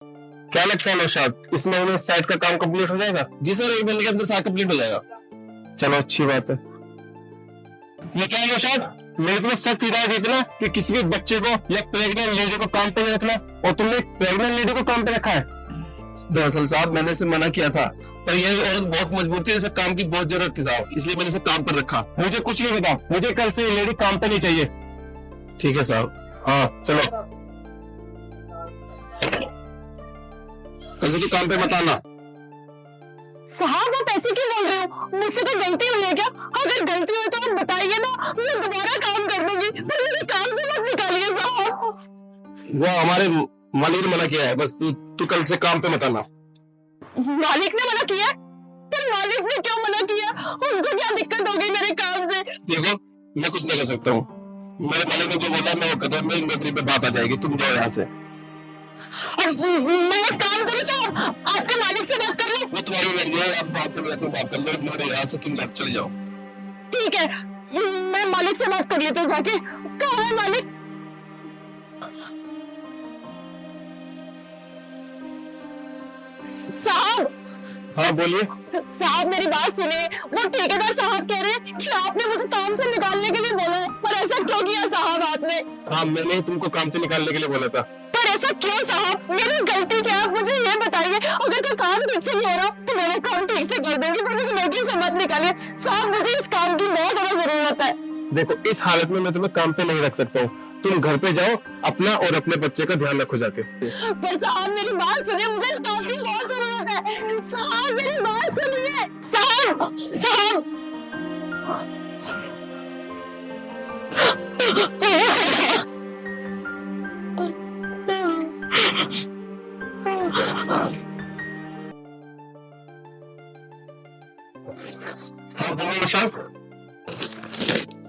क्या लगता है नौशाद, इस महीने इस साइट का काम कंप्लीट हो जाएगा? जी सर, 1 महीने के अंदर सारा कंप्लीट हो जाएगा। चलो अच्छी बात है। ये क्या है नौशाद? मेरे को सख्त हिदायत दी थी ना कि किसी भी बच्चे को या प्रेग्नेंट लेडी को काम पे नहीं रखना, और तुमने प्रेग्नेंट लेडी को काम पे रखा है। दरअसल साहब मैंने इसे मना किया था, पर यह औरत बहुत मजबूर थी, इसे काम की बहुत जरूरत थी साहब, इसलिए मैंने इसे काम पर रखा। मुझे कुछ नहीं बताओ, मुझे कल से ये लेडी काम पे नहीं चाहिए। ठीक है साहब। हाँ चलो। कल से तो काम पे मत आना। साहब आप ऐसे क्यों बोल रहे हो? मुझसे तो गलती हुई है क्या? अगर गलती हुई तो आप बताइए ना, मैं दोबारा काम कर दूंगी, पर मेरे काम से मत निकालिए साहब। वो हमारे मालिक ने मना किया है, बस तू कल से काम पे मत आना। मालिक ने मना किया? पर मालिक ने क्यों मना किया? उनको क्या दिक्कत हो गई मेरे काम से? देखो मैं कुछ नहीं कर सकता हूँ, मेरे मालिक ने जो बोला मैं वो कर रहा हूँ, मेरी नौकरी पे बात आ जाएगी, तुम जाओ यहाँ से। मैं एक काम करूँ साहब, आपके मालिक से बात कर लो। वो तुम्हारी मर्जी है, अब बात कर लो, मेरे यहाँ से तुम घर चले जाओ। ठीक है, मैं मालिक से बात कर लेती हूँ जाके। कहाँ है मालिक? साहब। हाँ बोलिए। साहब मेरी बात सुनिए, वो ठेकेदार साहब कह रहे हैं कि आपने मुझे काम से निकालने के लिए बोला है, पर ऐसा क्यों किया साहब आपने? हाँ मैंने ही तुमको काम से निकालने के लिए बोला था। पर ऐसा क्यों साहब? मेरी गलती क्या है, आप मुझे ये बताइए। अगर कोई काम ठीक से नहीं हो रहा तो मेरा काम ठीक से कर देंगे, पर मुझे नौकरी से मत निकालिए साहब, मुझे इस काम की बहुत ज्यादा जरूरत है। देखो इस हालत में मैं तुम्हें काम पे नहीं रख सकता हूँ, तुम घर पे जाओ, अपना और अपने बच्चे का ध्यान रखो जाके। पर साहब मेरी बात सुनिए, मुझे इस काम की बहुत जरूरत है साहब, मेरी बात सुनिए साहब। साहब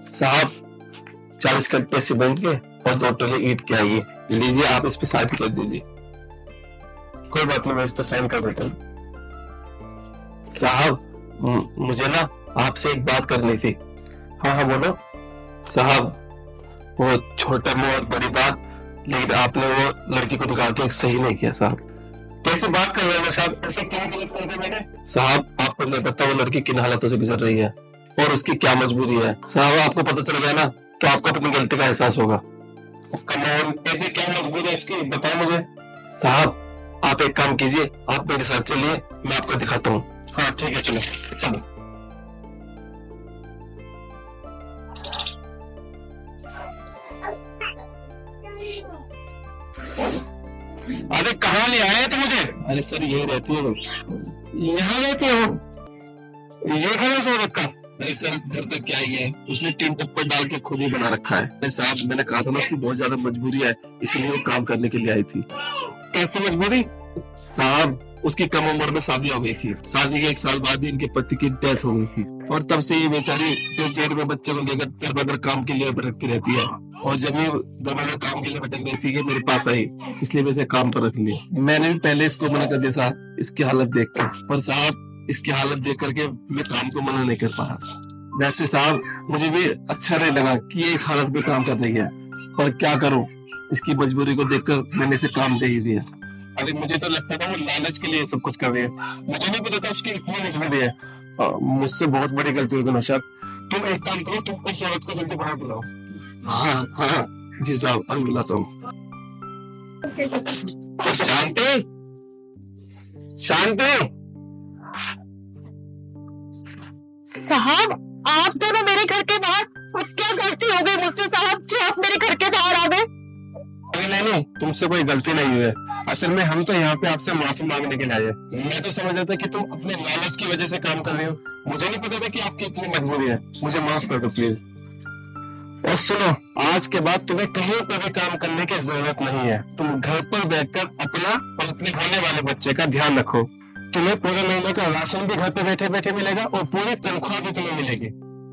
साहब 40 कट्टे सीमेंट के और 2 टोले ईंट के आइए, लीजिए आप इस पे साइन कर दीजिए। कोई बात नहीं, मैं इस पर साइन कर देता हूँ। साहब मुझे ना आपसे एक बात करनी थी। हाँ हाँ बोलो। साहब वो छोटा मुंह और बड़ी बात, लेकिन आपने वो लड़की को निकाल के सही नहीं किया साहब। कैसे बात कर रहे हो साहब, ऐसा क्या गलत कर दिया मैंने? साहब आपको नहीं पता वो लड़की किन हालातों से गुजर रही है और उसकी क्या मजबूरी है। साहब आपको पता चल गया ना तो आपको अपनी गलती का एहसास होगा। कमॉन, ऐसे क्या मजबूरी है इसकी, बताओ मुझे। साहब आप एक काम कीजिए, आप मेरे साथ चलिए, मैं आपको दिखाता हूँ। हाँ ठीक है, चलो चलो। अरे कहाँ ले आए तो मुझे? अरे सर यही रहती है वो। यहाँ रहती है वो? ये घर है औरत का? नहीं सर, घर तक क्या ही है, उसने टीन टप्पर डाल के खुद ही बना रखा है। नहीं साहब मैंने कहा था ना उसकी बहुत ज्यादा मजबूरी है, इसलिए वो काम करने के लिए आई थी। कैसे मजबूरी? साहब उसकी कम उम्र में शादी हो गई थी, शादी के 1 साल बाद ही इनके पति की डेथ हो गई थी, और तब से ये बेचारी तो पेट में बच्चे को लेकर दर बदर काम के लिए भटकती रहती है, और जब ये दर बदर काम के लिए भटक रही थी कि मेरे पास आई, इसलिए मैं इसे काम पर रख लिया। मैंने भी पहले इसको मना कर दिया था इसकी हालत देख कर, पर साहब इसकी हालत देख करके मैं काम को मना नहीं कर पाया। वैसे साहब मुझे भी अच्छा नहीं लगा कि ये इस हालत में काम कर रही है, पर क्या करूं, इसकी मजबूरी को देखकर मैंने इसे काम दे ही दिया। अरे मुझे तो लगता था वो लालच के लिए सब कुछ कर रही है, मुझे नहीं पता था उसकी इतनी मजबूरी है। मुझसे बहुत बड़ी गलती होगी नौशाद, तुम एक काम करो, तुम उस औरत को जल्दी बाहर बुलाओ। हाँ हाँ जी साहब, मैं बुलाता हूँ। शांति, शांति। साहब आप दोनों मेरे घर के बाहर, क्या गलती हो गई मुझसे साहब जो आप मेरे घर के बाहर आ गए? अरे नहीं, तुमसे कोई गलती नहीं हुई है, असल में हम तो यहाँ पे आपसे माफी मांगने के लिए आए। मैं तो समझ रहा था कि तुम अपने लालच की वजह से काम कर रहे हो, मुझे नहीं पता था कि आपकी इतनी मजबूरी है, मुझे माफ कर दो प्लीज। और सुनो, आज के बाद तुम्हें कहीं पर भी काम करने की जरूरत नहीं है, तुम घर पर बैठकर अपना और अपने होने वाले बच्चे का ध्यान रखो। तुम्हें पूरे महीने का राशन भी घर पे बैठे बैठे मिलेगा और पूरी तनख्वाह भी तुम्हें मिलेगी।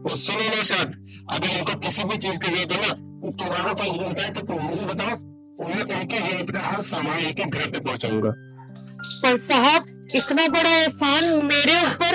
और सुनो नौशाद, अगर उनको किसी भी चीज की जरूरत है ना, तो तुम्हारा पास बनता है तो तुम मुझे बताओ, मैं उनकी जरूरत का हर सामान उनके घर पे पहुंचाऊंगा। पर साहब इतना बड़ा एहसान मेरे ऊपर?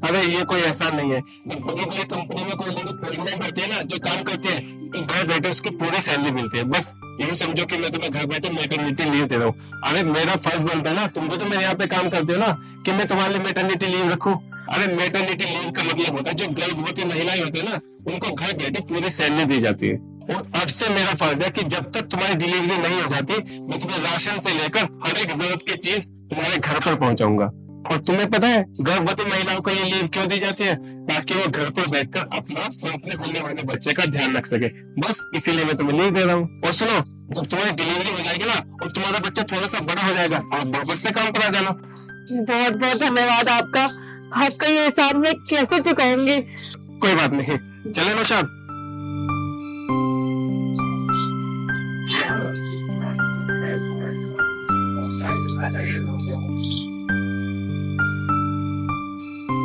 अरे ये कोई एहसान नहीं है, जब बड़ी बड़ी कंपनी में कोई लोग प्रेग्नेंट होते हैं ना, जो काम करते हैं, तो तो घर बैठे उसकी पूरी सैलरी मिलती है। बस यही समझो कि मैं तुम्हें घर बैठे मैटरनिटी लीव दे रहा हूँ। अरे मेरा फर्ज बनता है ना, तुम तो मेरे यहाँ पे काम करते हो ना, कि मैं तुम्हारे लिए मैटरनिटी लीव रखूं। अरे मैटरनिटी लीव का मतलब होता है जो गर्भवती महिलाएं होती है ना, उनको घर बैठे पूरी सैलरी दी जाती है। और अब से मेरा फर्ज है कि जब तक तुम्हारी डिलीवरी नहीं हो जाती, मैं तुम्हें राशन से लेकर हर एक जरूरत की चीज तुम्हारे घर पर पहुंचाऊंगा। और तुम्हें पता है गर्भवती महिलाओं को ये लीव क्यों दी जाती है? ताकि वो घर पर बैठकर अपना और अपने होने वाले बच्चे का ध्यान रख सके। बस इसीलिए मैं तुम्हें लीव दे रहा हूँ। और सुनो, जब तुम्हारी डिलीवरी हो जाएगी ना और तुम्हारा बच्चा थोड़ा सा बड़ा हो जाएगा, आप वापस से काम पर आ जाना। बहुत बहुत धन्यवाद आपका। आपका ये हिसाब मैं कैसे चुकाऊंगी? कोई बात नहीं, चले नौशाद।